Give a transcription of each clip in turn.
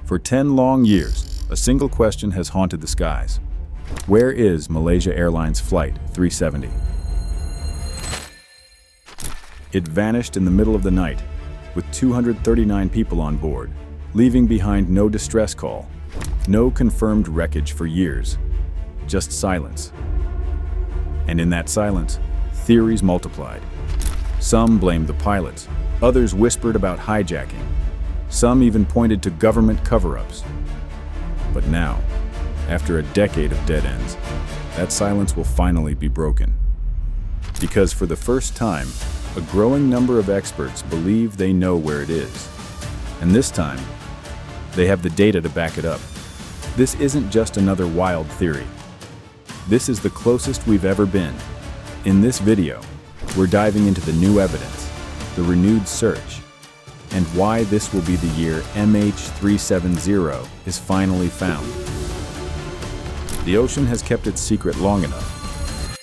For 10 long years, a single question has haunted the skies. Where is Malaysia Airlines Flight 370? It vanished in the middle of the night, with 239 people on board, leaving behind no distress call, no confirmed wreckage for years, just silence. And in that silence, theories multiplied. Some blamed the pilots, others whispered about hijacking, some even pointed to government cover-ups. But now, after a decade of dead ends, that silence will finally be broken. Because for the first time, a growing number of experts believe they know where it is. And this time, they have the data to back it up. This isn't just another wild theory. This is the closest we've ever been. In this video, we're diving into the new evidence, the renewed search, and why this will be the year MH370 is finally found. The ocean has kept its secret long enough.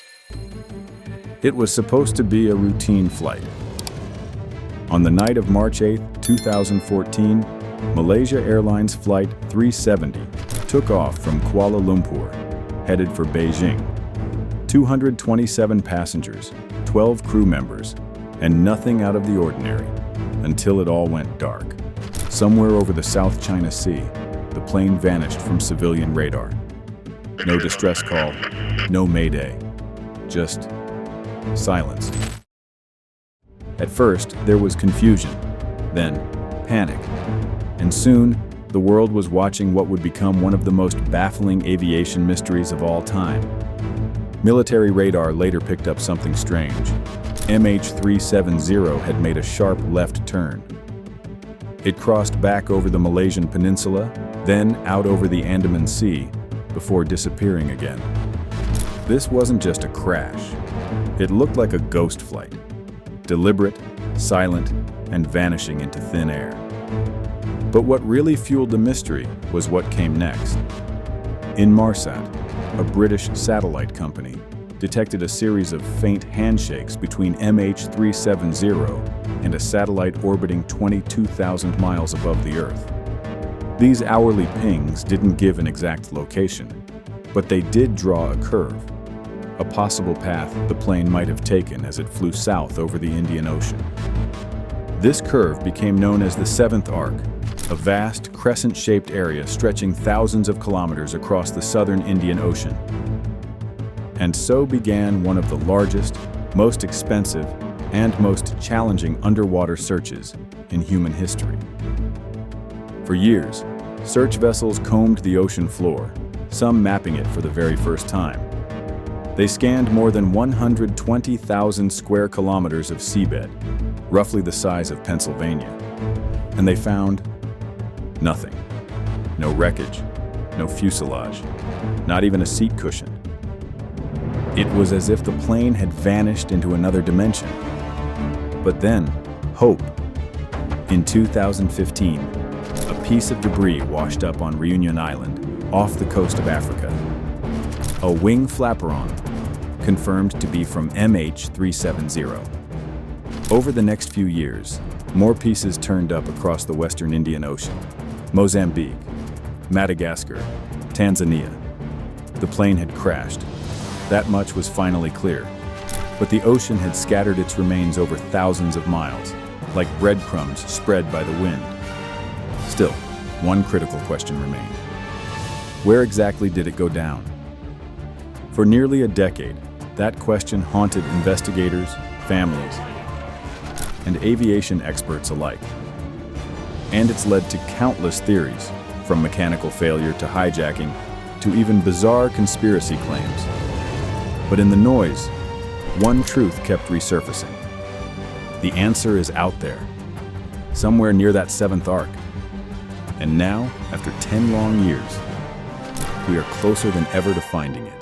It was supposed to be a routine flight. On the night of March 8, 2014, Malaysia Airlines Flight 370 took off from Kuala Lumpur, headed for Beijing. 227 passengers, 12 crew members, and nothing out of the ordinary, until it all went dark. Somewhere over the South China Sea, the plane vanished from civilian radar. No distress call, no mayday, just silence. At first, there was confusion, then panic, and soon, the world was watching what would become one of the most baffling aviation mysteries of all time. Military radar later picked up something strange. MH370 had made a sharp left turn. It crossed back over the Malaysian peninsula, then out over the Andaman Sea, before disappearing again. This wasn't just a crash. It looked like a ghost flight. Deliberate, silent, and vanishing into thin air. But what really fueled the mystery was what came next. Inmarsat, a British satellite company, detected a series of faint handshakes between MH370 and a satellite orbiting 22,000 miles above the Earth. These hourly pings didn't give an exact location, but they did draw a curve, a possible path the plane might have taken as it flew south over the Indian Ocean. This curve became known as the Seventh Arc, a vast, crescent-shaped area stretching thousands of kilometers across the southern Indian Ocean. And so began one of the largest, most expensive, and most challenging underwater searches in human history. For years, search vessels combed the ocean floor, some mapping it for the very first time. They scanned more than 120,000 square kilometers of seabed, roughly the size of Pennsylvania. And they found nothing. No wreckage, no fuselage, not even a seat cushion. It was as if the plane had vanished into another dimension. But then, hope. In 2015, a piece of debris washed up on Reunion Island, off the coast of Africa. A wing flaperon, confirmed to be from MH370. Over the next few years, more pieces turned up across the western Indian Ocean. Mozambique, Madagascar, Tanzania. The plane had crashed. That much was finally clear. But the ocean had scattered its remains over thousands of miles, like breadcrumbs spread by the wind. Still, one critical question remained. Where exactly did it go down? For nearly a decade, that question haunted investigators, families, and aviation experts alike. And it's led to countless theories, from mechanical failure to hijacking, to even bizarre conspiracy claims. But in the noise, one truth kept resurfacing. The answer is out there, somewhere near that seventh arc. And now, after 10 long years, we are closer than ever to finding it.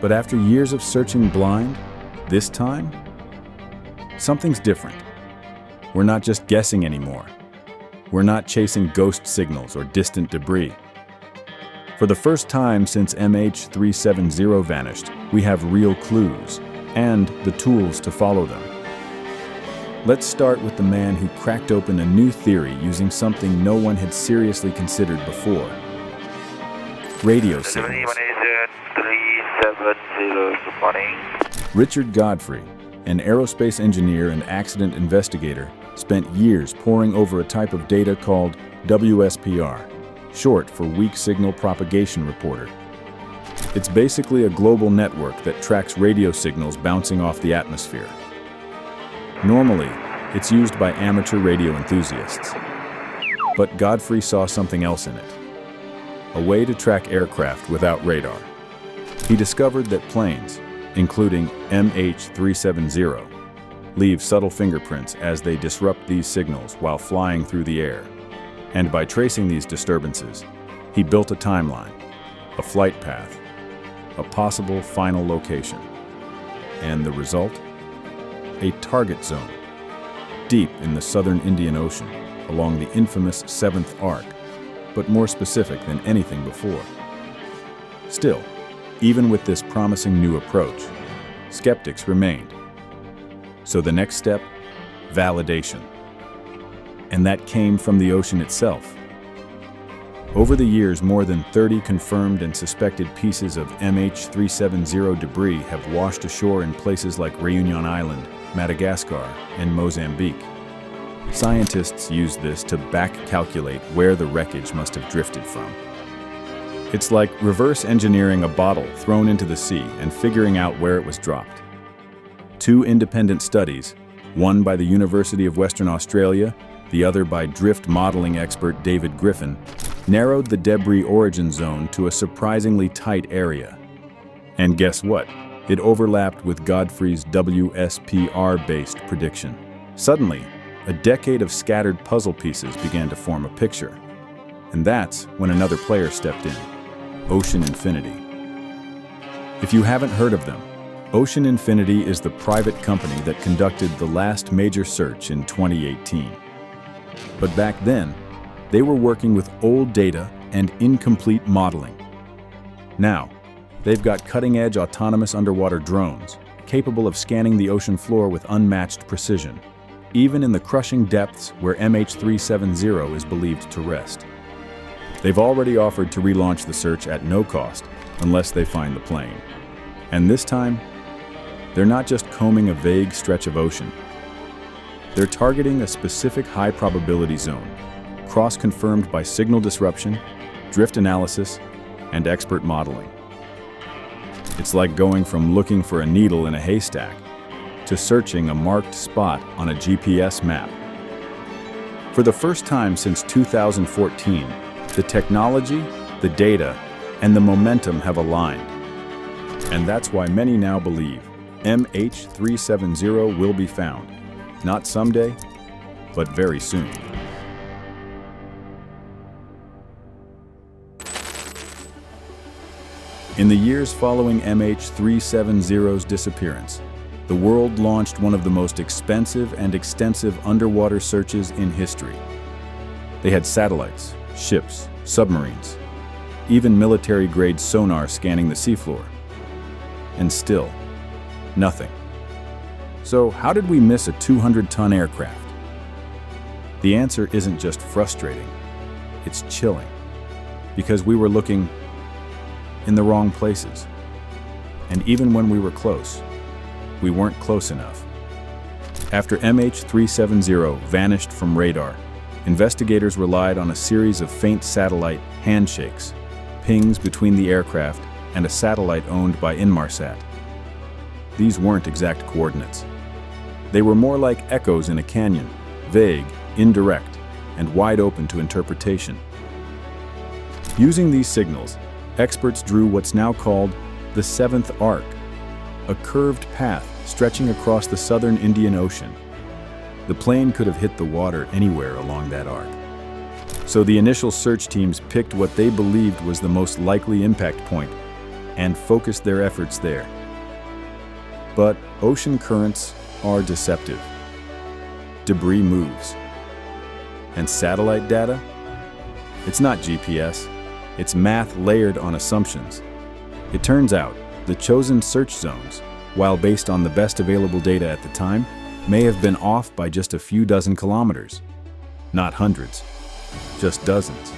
But after years of searching blind, this time, something's different. We're not just guessing anymore. We're not chasing ghost signals or distant debris. For the first time since MH370 vanished, we have real clues and the tools to follow them. Let's start with the man who cracked open a new theory using something no one had seriously considered before. Radio signals. Malaysia 370, good morning. Richard Godfrey, an aerospace engineer and accident investigator, spent years poring over a type of data called WSPR, short for Weak Signal Propagation Reporter. It's basically a global network that tracks radio signals bouncing off the atmosphere. Normally, it's used by amateur radio enthusiasts. But Godfrey saw something else in it. A way to track aircraft without radar. He discovered that planes, including MH370, leave subtle fingerprints as they disrupt these signals while flying through the air. And by tracing these disturbances, he built a timeline, a flight path, a possible final location. And the result? A target zone, deep in the southern Indian Ocean, along the infamous 7th Arc, but more specific than anything before. Still, even with this promising new approach, skeptics remained. So the next step? Validation. And that came from the ocean itself. Over the years, more than 30 confirmed and suspected pieces of MH370 debris have washed ashore in places like Réunion Island, Madagascar, and Mozambique. Scientists use this to back-calculate where the wreckage must have drifted from. It's like reverse engineering a bottle thrown into the sea and figuring out where it was dropped. Two independent studies, one by the University of Western Australia, the other by drift modeling expert David Griffin, narrowed the debris origin zone to a surprisingly tight area. And guess what? It overlapped with Godfrey's WSPR-based prediction. Suddenly, a decade of scattered puzzle pieces began to form a picture. And that's when another player stepped in, Ocean Infinity. If you haven't heard of them, Ocean Infinity is the private company that conducted the last major search in 2018. But back then, they were working with old data and incomplete modeling. Now, they've got cutting-edge autonomous underwater drones, capable of scanning the ocean floor with unmatched precision, even in the crushing depths where MH370 is believed to rest. They've already offered to relaunch the search at no cost, unless they find the plane. And this time, they're not just combing a vague stretch of ocean. They're targeting a specific high-probability zone, cross-confirmed by signal disruption, drift analysis, and expert modeling. It's like going from looking for a needle in a haystack to searching a marked spot on a GPS map. For the first time since 2014, the technology, the data, and the momentum have aligned. And that's why many now believe MH370 will be found, not someday, but very soon. In the years following MH370's disappearance, the world launched one of the most expensive and extensive underwater searches in history. They had satellites, ships, submarines, even military-grade sonar scanning the seafloor. And still, nothing. So how did we miss a 200-ton aircraft? The answer isn't just frustrating, it's chilling. Because we were looking in the wrong places. And even when we were close, we weren't close enough. After MH370 vanished from radar, investigators relied on a series of faint satellite handshakes, pings between the aircraft and a satellite owned by Inmarsat. These weren't exact coordinates. They were more like echoes in a canyon, vague, indirect, and wide open to interpretation. Using these signals, experts drew what's now called the 7th Arc, a curved path stretching across the southern Indian Ocean. The plane could have hit the water anywhere along that arc. So the initial search teams picked what they believed was the most likely impact point and focused their efforts there. But ocean currents are deceptive. Debris moves. And satellite data? It's not GPS. It's math layered on assumptions. It turns out the chosen search zones, while based on the best available data at the time, may have been off by just a few dozen kilometers. Not hundreds, just dozens.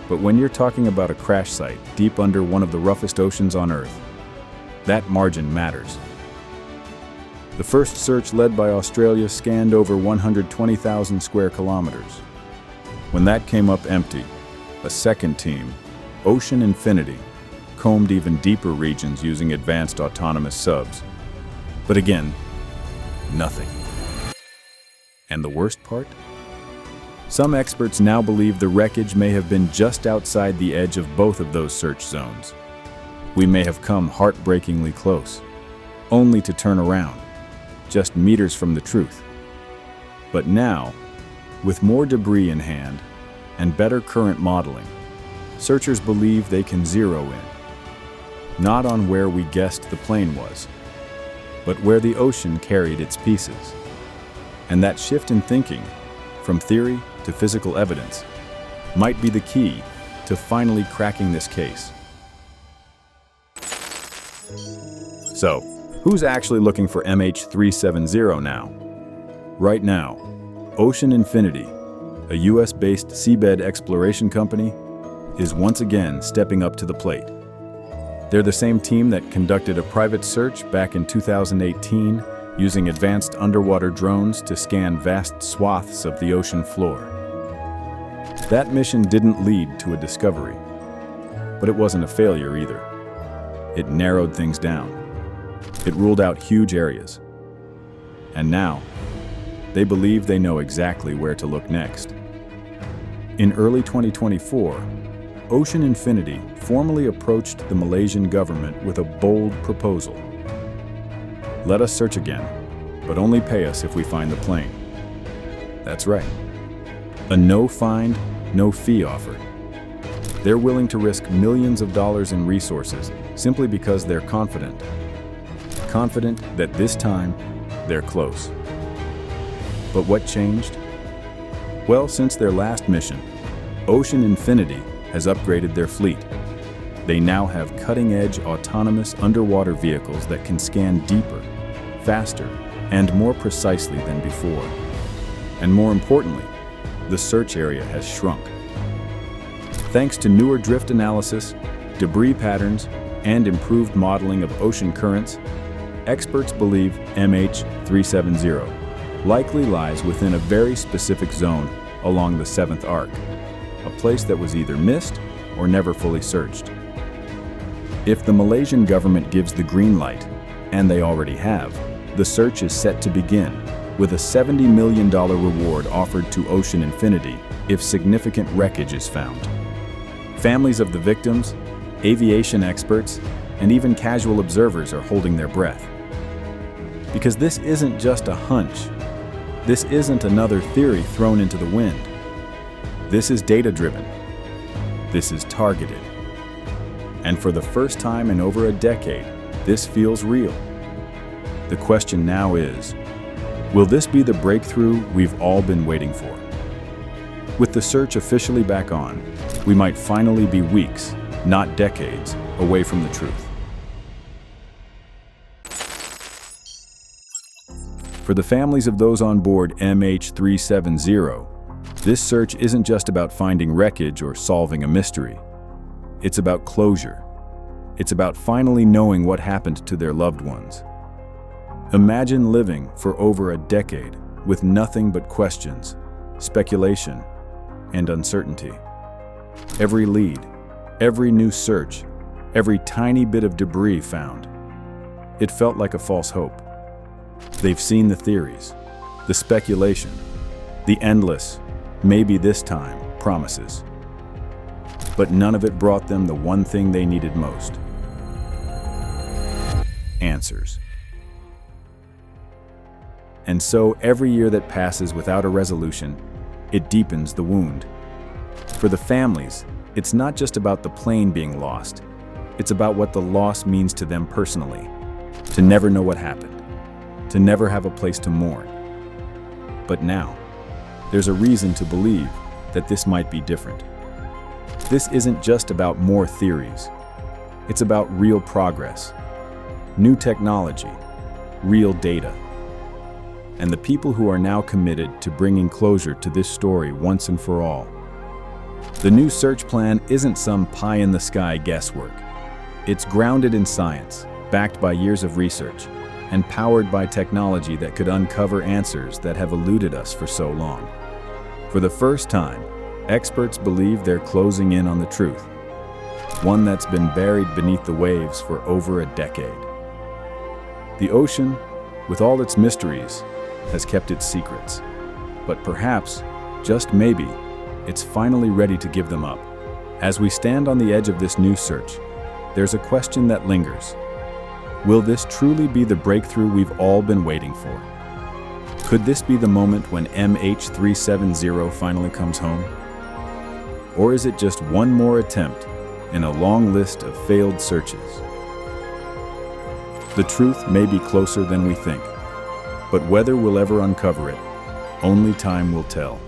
But when you're talking about a crash site deep under one of the roughest oceans on Earth, that margin matters. The first search led by Australia scanned over 120,000 square kilometers. When that came up empty, a second team, Ocean Infinity, combed even deeper regions using advanced autonomous subs. But again, nothing. And the worst part? Some experts now believe the wreckage may have been just outside the edge of both of those search zones. We may have come heartbreakingly close, only to turn around, just meters from the truth. But now, with more debris in hand and better current modeling, searchers believe they can zero in, not on where we guessed the plane was, but where the ocean carried its pieces. And that shift in thinking, from theory to physical evidence, might be the key to finally cracking this case. So, who's actually looking for MH370 now? Right now, Ocean Infinity, a US-based seabed exploration company, is once again stepping up to the plate. They're the same team that conducted a private search back in 2018 using advanced underwater drones to scan vast swaths of the ocean floor. That mission didn't lead to a discovery, but it wasn't a failure either. It narrowed things down. It ruled out huge areas. And now, they believe they know exactly where to look next. In early 2024, Ocean Infinity formally approached the Malaysian government with a bold proposal. Let us search again, but only pay us if we find the plane. That's right. A no find, no fee offer. They're willing to risk millions of dollars in resources simply because they're confident. Confident that this time, they're close. But what changed? Well, since their last mission, Ocean Infinity has upgraded their fleet. They now have cutting-edge autonomous underwater vehicles that can scan deeper, faster, and more precisely than before. And more importantly, the search area has shrunk. Thanks to newer drift analysis, debris patterns, and improved modeling of ocean currents, experts believe MH370 likely lies within a very specific zone along the 7th arc, a place that was either missed or never fully searched. If the Malaysian government gives the green light, and they already have, the search is set to begin, with a $70 million reward offered to Ocean Infinity if significant wreckage is found. Families of the victims, aviation experts, and even casual observers are holding their breath. Because this isn't just a hunch. This isn't another theory thrown into the wind. This is data-driven. This is targeted. And for the first time in over a decade, this feels real. The question now is, will this be the breakthrough we've all been waiting for? With the search officially back on, we might finally be weeks, not decades, away from the truth. For the families of those on board MH370, this search isn't just about finding wreckage or solving a mystery. It's about closure. It's about finally knowing what happened to their loved ones. Imagine living for over a decade with nothing but questions, speculation, and uncertainty. Every lead, every new search, every tiny bit of debris found. It felt like a false hope. They've seen the theories, the speculation, the endless, maybe this time, promises. But none of it brought them the one thing they needed most. Answers. And so every year that passes without a resolution, it deepens the wound. For the families, it's not just about the plane being lost. It's about what the loss means to them personally. To never know what happened. To never have a place to mourn. But now, there's a reason to believe that this might be different. This isn't just about more theories. It's about real progress, new technology, real data. and the people who are now committed to bringing closure to this story once and for all. The new search plan isn't some pie-in-the-sky guesswork. It's grounded in science, backed by years of research, and powered by technology that could uncover answers that have eluded us for so long. For the first time, experts believe they're closing in on the truth, one that's been buried beneath the waves for over a decade. The ocean, with all its mysteries, has kept its secrets. But perhaps, just maybe, it's finally ready to give them up. As we stand on the edge of this new search, there's a question that lingers. Will this truly be the breakthrough we've all been waiting for? Could this be the moment when MH370 finally comes home? Or is it just one more attempt in a long list of failed searches? The truth may be closer than we think, but whether we'll ever uncover it, only time will tell.